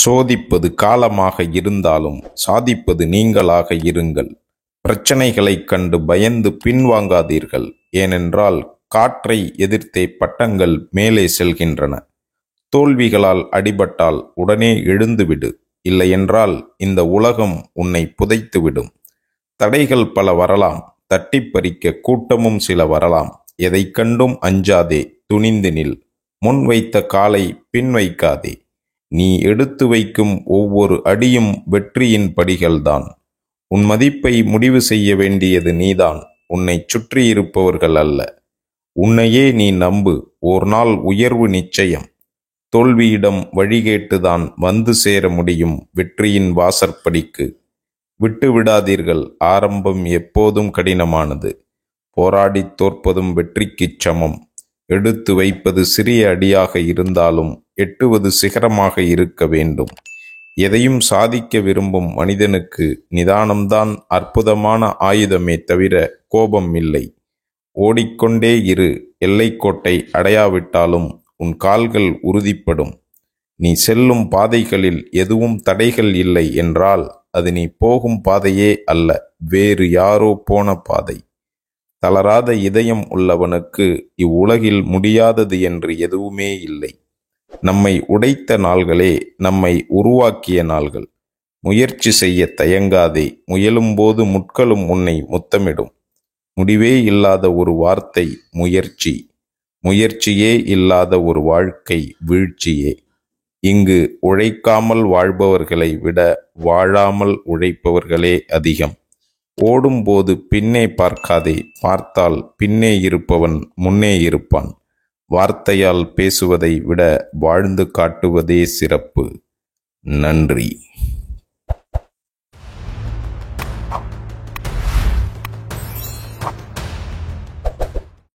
சோதிப்பது காலமாக இருந்தாலும் சாதிப்பது நீங்களாக இருங்கள். பிரச்சனைகளைக் கண்டு பயந்து பின்வாங்காதீர்கள். ஏனென்றால் காற்றை எதிர்த்தே பட்டங்கள் மேலே செல்கின்றன. தோல்விகளால் அடிபட்டால் உடனே எழுந்துவிடு. இல்லையென்றால் இந்த உலகம் உன்னை புதைத்துவிடும். தடைகள் பல வரலாம், தட்டிப் பறிக்க கூட்டமும் சில வரலாம். எதைக் கண்டும் அஞ்சாதே, துணிந்து நில். முன் வைத்த காலை பின் வைக்காதே. நீ எடுத்து வைக்கும் ஒவ்வொரு அடியும் வெற்றியின் படிகள்தான். உன் மதிப்பை முடிவு செய்ய வேண்டியது நீதான், உன்னைச் சுற்றியிருப்பவர்கள் அல்ல. உன்னையே நீ நம்பு, ஓர் நாள் உயர்வு நிச்சயம். தோல்வியிடம் வழிகேட்டுதான் வந்து சேர முடியும் வெற்றியின் வாசற்படிக்கு. விட்டு விடாதீர்கள், ஆரம்பம் எப்போதும் கடினமானது. போராடித் தோற்பதும் வெற்றிக்குச் சமம். எடுத்து வைப்பது சிறிய அடியாக இருந்தாலும் எட்டுவது சிகரமாக இருக்க வேண்டும். எதையும் சாதிக்க விரும்பும் மனிதனுக்கு நிதானம்தான் அற்புதமான ஆயுதமே தவிர கோபம் இல்லை. ஓடிக்கொண்டே இரு. எல்லைக்கோட்டை அடையாவிட்டாலும் உன் கால்கள் உறுதிப்படும். நீ செல்லும் பாதைகளில் எதுவும் தடைகள் இல்லை என்றால் அது நீ போகும் பாதையே அல்ல, வேறு யாரோ போன பாதை. தளராத இதயம் உள்ளவனுக்கு இவ்வுலகில் முடியாதது என்று எதுவுமே இல்லை. நம்மை உடைத்த நாள்களே நம்மை உருவாக்கிய நாள்கள். முயற்சி செய்ய தயங்காதே. முயலும்போது முட்களும் உன்னை முத்தமிடும். முடிவே இல்லாத ஒரு வார்த்தை முயற்சி. முயற்சியே இல்லாத ஒரு வாழ்க்கை வீழ்ச்சியே. இங்கு உழைக்காமல் வாழ்பவர்களை விட வாழாமல் உழைப்பவர்களே அதிகம். ஓடும்போது பின்னே பார்க்காதே, பார்த்தால் பின்னே இருப்பவன் முன்னே இருப்பான். வார்த்தையால் பேசுவதை விட வாழ்ந்து காட்டுவதே சிறப்பு. நன்றி.